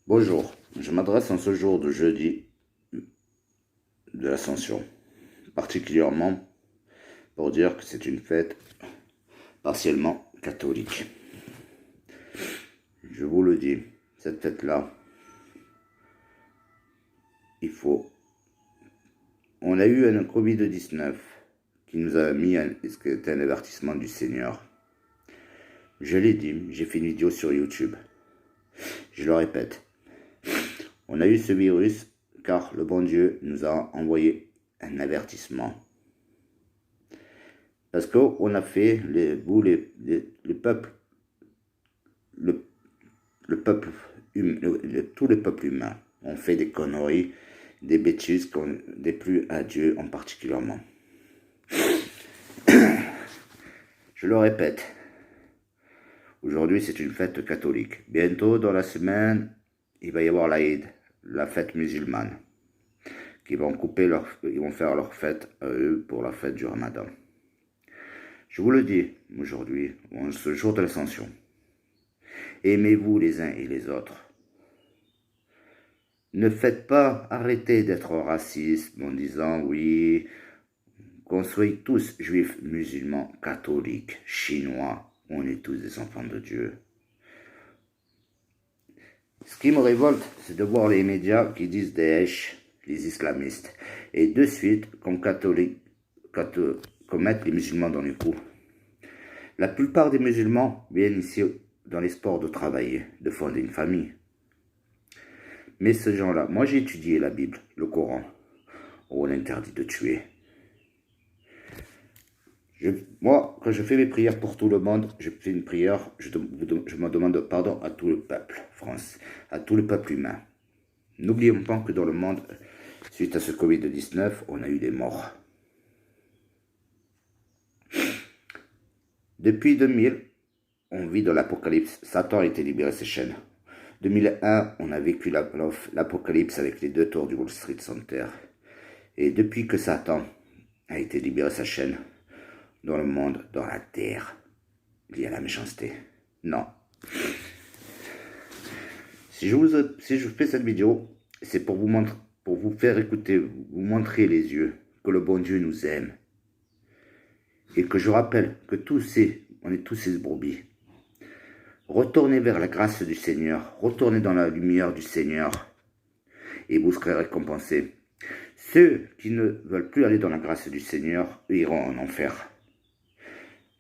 Bonjour, je m'adresse en ce jour de jeudi de l'Ascension, particulièrement pour dire que c'est une fête partiellement catholique. Je vous le dis, cette fête-là, On a eu un Covid-19 qui nous a mis ce qui était un avertissement du Seigneur. Je l'ai dit, j'ai fait une vidéo sur YouTube. Je le répète, on a eu ce virus car le bon Dieu nous a envoyé un avertissement. Parce qu'on a fait, le peuple, tous les peuples humains ont fait des conneries, des bêtises qu'on déplut à Dieu en particulièrement. Je le répète, aujourd'hui c'est une fête catholique. Bientôt dans la semaine, il va y avoir l'Aïd, la fête musulmane, ils vont faire leur fête à eux pour la fête du Ramadan. Je vous le dis aujourd'hui, en ce jour de l'Ascension, aimez-vous les uns et les autres. Ne faites pas arrêter d'être raciste en disant oui, qu'on soit tous juifs, musulmans, catholiques, chinois, on est tous des enfants de Dieu. Ce qui me révolte, c'est de voir les médias qui disent Daesh, les islamistes, et de suite, comme catholiques, mettre les musulmans dans les coups. La plupart des musulmans viennent ici dans l'espoir de travailler, de fonder une famille. Mais ces gens-là, moi j'ai étudié la Bible, le Coran, où on interdit de tuer. Moi, quand je fais mes prières pour tout le monde, je fais une prière, je me demande pardon à tout le peuple, France, à tout le peuple humain. N'oublions pas que dans le monde, suite à ce Covid-19, on a eu des morts. Depuis 2000, on vit dans l'apocalypse. Satan a été libéré de ses chaînes. 2001, on a vécu l'apocalypse avec les 2 tours du Wall Street Center. Et depuis que Satan a été libéré de sa chaîne, dans le monde, dans la terre, il y a la méchanceté. Non. Si je fais cette vidéo, c'est pour vous faire écouter, vous montrer les yeux que le bon Dieu nous aime. Et que je rappelle que on est tous ces brebis. Retournez vers la grâce du Seigneur, retournez dans la lumière du Seigneur et vous serez récompensés. Ceux qui ne veulent plus aller dans la grâce du Seigneur iront en enfer.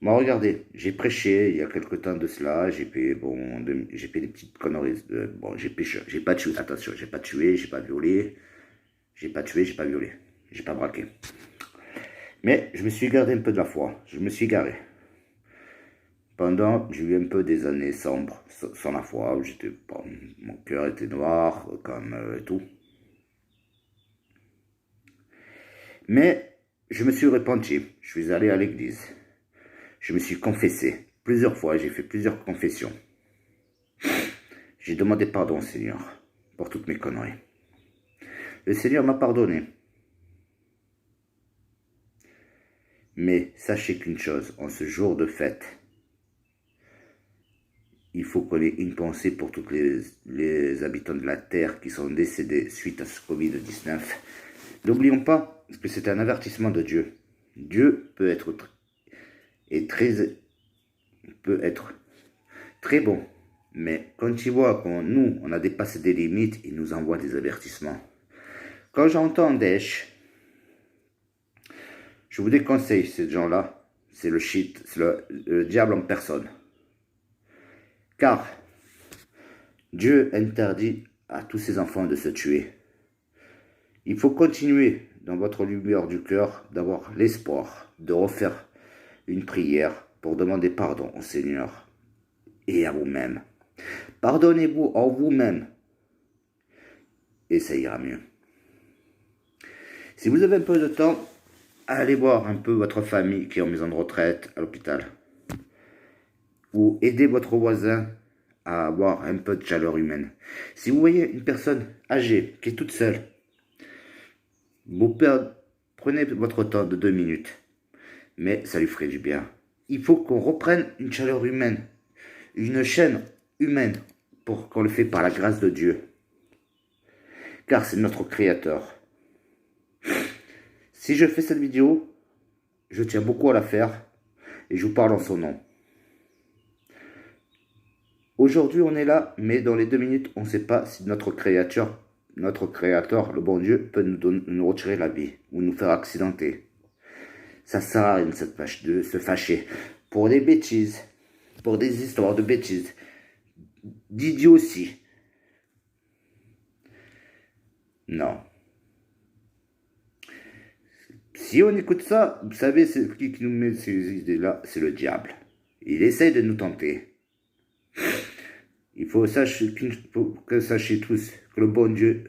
Moi, regardez, j'ai prêché il y a quelque temps de cela, j'ai fait des petites conneries. J'ai pas tué, attention, j'ai pas tué, j'ai pas violé, j'ai pas tué, j'ai pas violé, j'ai pas braqué. Mais je me suis gardé un peu de la foi, je me suis garé. J'ai eu un peu des années sombres, sans la foi, où mon cœur était noir, comme tout. Mais je me suis repenti, je suis allé à l'église. Je me suis confessé plusieurs fois, j'ai fait plusieurs confessions. J'ai demandé pardon au Seigneur pour toutes mes conneries. Le Seigneur m'a pardonné. Mais sachez qu'une chose, en ce jour de fête, il faut qu'on ait une pensée pour tous les habitants de la Terre qui sont décédés suite à ce Covid-19. N'oublions pas que c'est un avertissement de Dieu. Dieu peut être très bon, mais quand il voit on a dépassé des limites, il nous envoie des avertissements. Quand j'entends Daesh, je vous déconseille ces gens-là, c'est le shit, c'est le diable en personne. Car Dieu interdit à tous ses enfants de se tuer. Il faut continuer dans votre lumière du cœur d'avoir l'espoir de refaire une prière pour demander pardon au Seigneur et à vous-même. Pardonnez-vous en vous-même et ça ira mieux. Si vous avez un peu de temps, allez voir un peu votre famille qui est en maison de retraite, à l'hôpital. Ou aidez votre voisin à avoir un peu de chaleur humaine. Si vous voyez une personne âgée qui est toute seule, prenez votre temps de 2 minutes, mais ça lui ferait du bien. Il faut qu'on reprenne une chaleur humaine, une chaîne humaine, pour qu'on le fait par la grâce de Dieu. car c'est notre Créateur. Si je fais cette vidéo, je tiens beaucoup à la faire et je vous parle en son nom. Aujourd'hui, on est là, mais dans les 2 minutes, on ne sait pas si notre Créateur, le bon Dieu, peut nous retirer la vie ou nous faire accidenter. Ça sert à rien de se fâcher pour des bêtises, pour des histoires de bêtises, d'idiotie. Non. Si on écoute ça, vous savez, c'est qui nous met ces idées-là, c'est le diable. Il essaye de nous tenter. Il faut que sachiez tous que le bon Dieu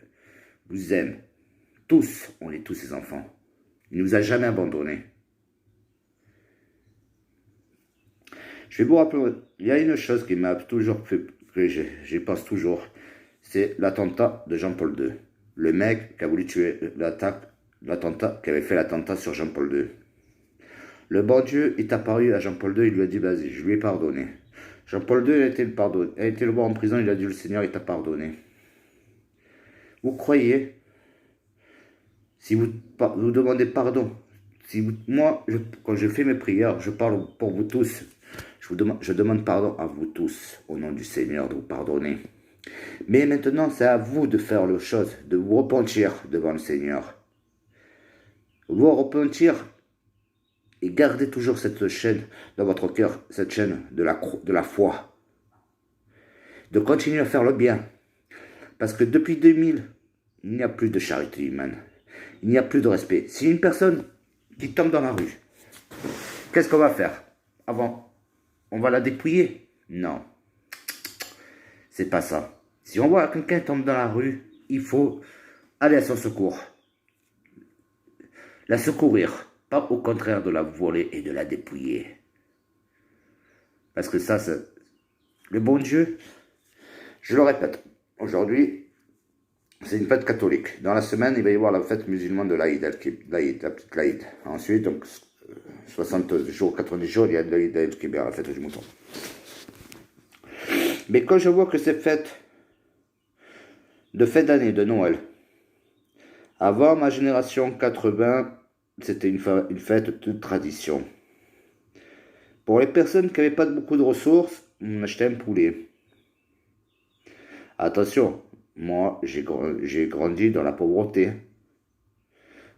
vous aime. Tous, on est tous ses enfants. Il ne nous a jamais abandonnés. Je vais vous rappeler, il y a une chose qui m'a toujours fait, que j'y pense toujours, c'est l'attentat de Jean-Paul II. Le mec qui a voulu tuer qui avait fait l'attentat sur Jean-Paul II. Le bon Dieu est apparu à Jean-Paul II, il lui a dit, vas-y, je lui ai pardonné. Jean-Paul II a été le voir en prison, il a dit, le Seigneur, il t'a pardonné. Vous croyez, si vous demandez pardon, moi, quand je fais mes prières, je parle pour vous tous, je demande pardon à vous tous, au nom du Seigneur, de vous pardonner. Mais maintenant, c'est à vous de faire les choses, de vous repentir devant le Seigneur. Vous repentir et gardez toujours cette chaîne dans votre cœur, cette chaîne de la foi. De continuer à faire le bien. Parce que depuis 2000, il n'y a plus de charité humaine. Il n'y a plus de respect. Si une personne qui tombe dans la rue, qu'est-ce qu'on va faire? Avant, on va la dépouiller? Non. C'est pas ça. Si on voit quelqu'un tomber dans la rue, il faut aller à son secours. La secourir. Pas au contraire de la voler et de la dépouiller. Parce que ça, c'est le bon Dieu, je le répète, aujourd'hui, c'est une fête catholique. Dans la semaine, il va y avoir la fête musulmane de l'Aïd, la petite l'Aïd. Ensuite, donc, 60 jours, 90 jours, il y a l'Aïd el-Kébir, la fête du mouton. Mais quand je vois que ces fêtes d'année, de Noël, avant ma génération 80, c'était une fête de tradition. Pour les personnes qui n'avaient pas beaucoup de ressources, on achetait un poulet. Attention, moi, j'ai grandi dans la pauvreté.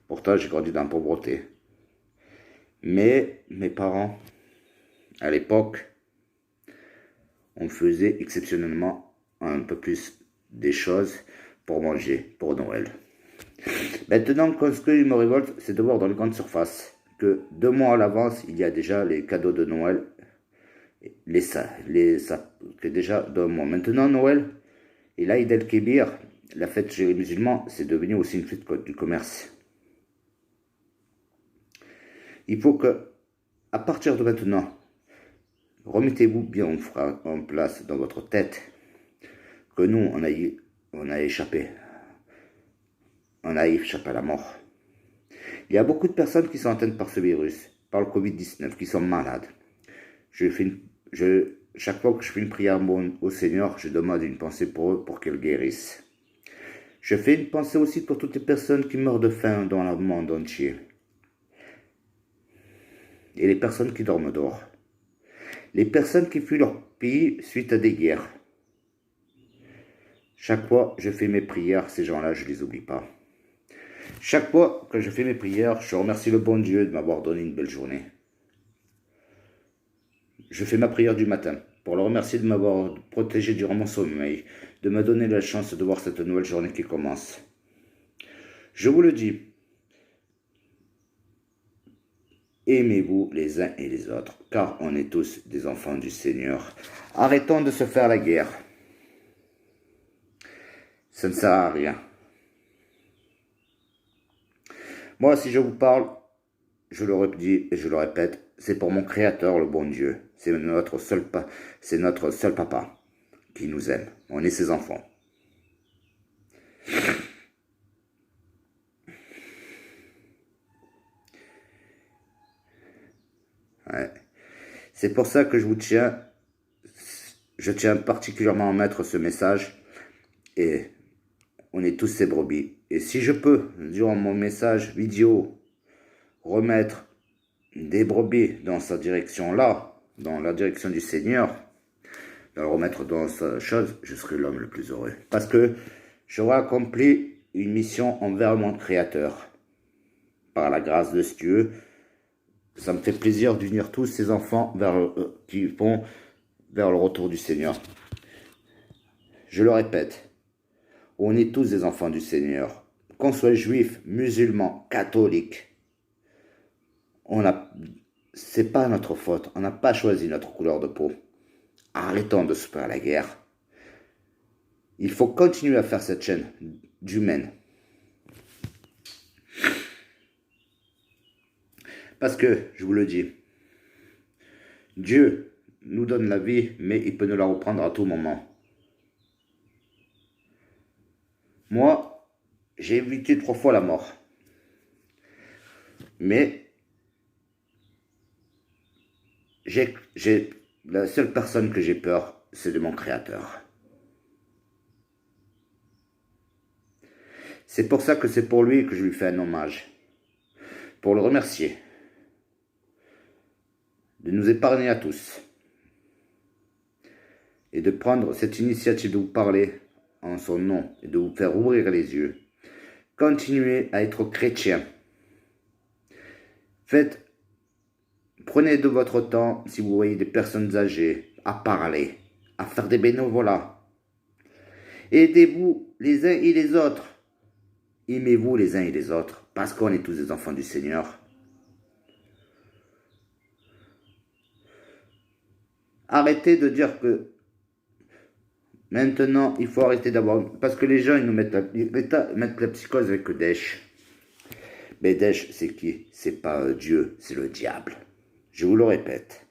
Pourtant, j'ai grandi dans la pauvreté. Mais mes parents, à l'époque, on faisait exceptionnellement un peu plus des choses pour manger, pour Noël. Maintenant, ce qui me révolte, c'est de voir dans les grandes surfaces que 2 mois à l'avance, il y a déjà les cadeaux de Noël, que déjà 2 mois. Maintenant, Noël et l'Aïd el-Kébir, la fête chez les musulmans, c'est devenu aussi une fête du commerce. Il faut que, à partir de maintenant, remettez-vous bien en place dans votre tête que nous, on a échappé. On a échappé à la mort. Il y a beaucoup de personnes qui sont atteintes par ce virus, par le Covid-19, qui sont malades. Chaque fois que je fais une prière au Seigneur, je demande une pensée pour eux, pour qu'ils guérissent. Je fais une pensée aussi pour toutes les personnes qui meurent de faim dans le monde entier. Et les personnes qui dorment dehors. Les personnes qui fuient leur pays suite à des guerres. Chaque fois que je fais mes prières, ces gens-là, je ne les oublie pas. Chaque fois que je fais mes prières, je remercie le bon Dieu de m'avoir donné une belle journée. Je fais ma prière du matin pour le remercier de m'avoir protégé durant mon sommeil, de me donner la chance de voir cette nouvelle journée qui commence. Je vous le dis, aimez-vous les uns et les autres, car on est tous des enfants du Seigneur. Arrêtons de se faire la guerre. Ça ne sert à rien. Moi, si je vous parle, je le redis et je le répète, c'est pour mon Créateur, le bon Dieu. C'est notre seul papa qui nous aime. On est ses enfants. Ouais. C'est pour ça que je tiens particulièrement à mettre ce message et on est tous ses brebis. Et si je peux, durant mon message vidéo, remettre des brebis dans sa direction là, dans la direction du Seigneur, le remettre dans sa chose, je serai l'homme le plus heureux. Parce que j'aurai accompli une mission envers mon Créateur. Par la grâce de ce Dieu, ça me fait plaisir d'unir tous ces enfants qui vont vers le retour du Seigneur. Je le répète, on est tous des enfants du Seigneur. Qu'on soit juif, musulman, catholique, c'est pas notre faute. On n'a pas choisi notre couleur de peau. Arrêtons de se faire la guerre. Il faut continuer à faire cette chaîne d'humaine. Parce que, je vous le dis, Dieu nous donne la vie, mais il peut nous la reprendre à tout moment. Moi, j'ai évité 3 fois la mort. Mais, la seule personne que j'ai peur, c'est de mon Créateur. C'est pour ça que c'est pour lui que je lui fais un hommage. Pour le remercier. De nous épargner à tous. Et de prendre cette initiative de vous parler en son nom et de vous faire ouvrir les yeux. Continuez à être chrétien. Prenez de votre temps, si vous voyez des personnes âgées, à parler, à faire des bénévolats. Aidez-vous les uns et les autres. Aimez-vous les uns et les autres, parce qu'on est tous des enfants du Seigneur. Arrêtez de dire que maintenant, il faut arrêter d'avoir... Parce que les gens, ils nous mettent la psychose avec Daesh. Mais Daesh, c'est qui? C'est pas Dieu, c'est le diable. Je vous le répète.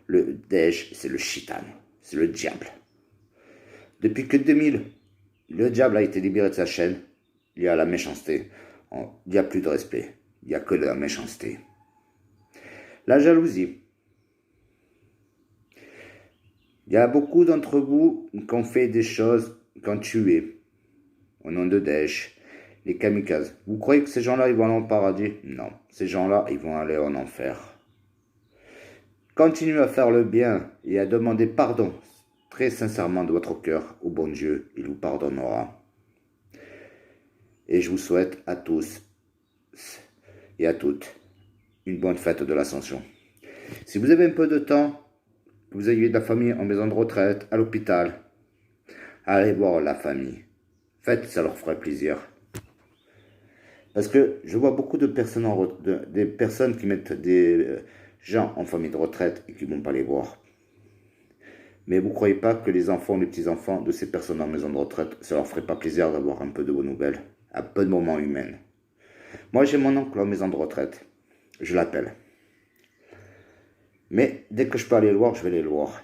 Le Daesh, c'est le Shitan. C'est le diable. Depuis que 2000, le diable a été libéré de sa chaîne, il y a la méchanceté. Il n'y a plus de respect. Il n'y a que de la méchanceté. La jalousie. Il y a beaucoup d'entre vous qui ont fait des choses, qui ont tué, au nom de Daesh, les kamikazes. Vous croyez que ces gens-là, ils vont aller au paradis? Non. Ces gens-là, ils vont aller en enfer. Continuez à faire le bien et à demander pardon très sincèrement de votre cœur au bon Dieu. Il vous pardonnera. Et je vous souhaite à tous et à toutes une bonne fête de l'Ascension. Si vous avez un peu de temps, que vous ayez de la famille en maison de retraite, à l'hôpital, allez voir la famille. Faites, ça leur fera plaisir. Parce que je vois beaucoup de personnes, des personnes qui mettent des gens en famille de retraite et qui ne vont pas les voir. Mais vous ne croyez pas que les enfants, les petits-enfants de ces personnes en maison de retraite, ça leur ferait pas plaisir d'avoir un peu de bonnes nouvelles, un peu de moments humains. Moi, j'ai mon oncle en maison de retraite. Je l'appelle. Mais dès que je peux aller le voir, je vais aller le voir.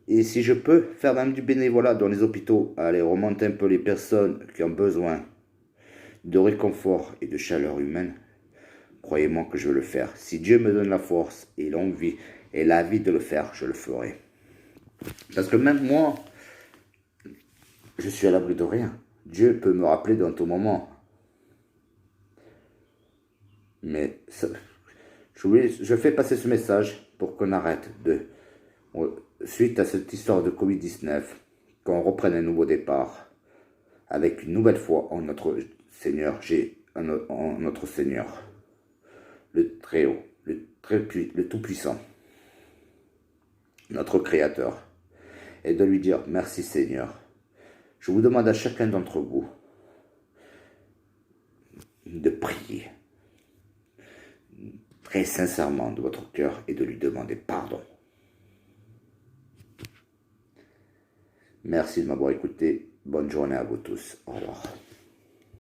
Et si je peux faire même du bénévolat dans les hôpitaux, aller remonter un peu les personnes qui ont besoin de réconfort et de chaleur humaine, croyez-moi que je vais le faire. Si Dieu me donne la force et l'envie et la vie de le faire, je le ferai. Parce que même moi, je suis à l'abri de rien. Dieu peut me rappeler dans tout moment. Mais je fais passer ce message pour qu'on arrête suite à cette histoire de Covid-19, qu'on reprenne un nouveau départ avec une nouvelle foi en notre Seigneur, en notre Seigneur, le Très-Haut, le Tout-Puissant, notre Créateur, et de lui dire merci Seigneur. Je vous demande à chacun d'entre vous de prier très sincèrement de votre cœur et de lui demander pardon. Merci de m'avoir écouté. Bonne journée à vous tous. Au revoir.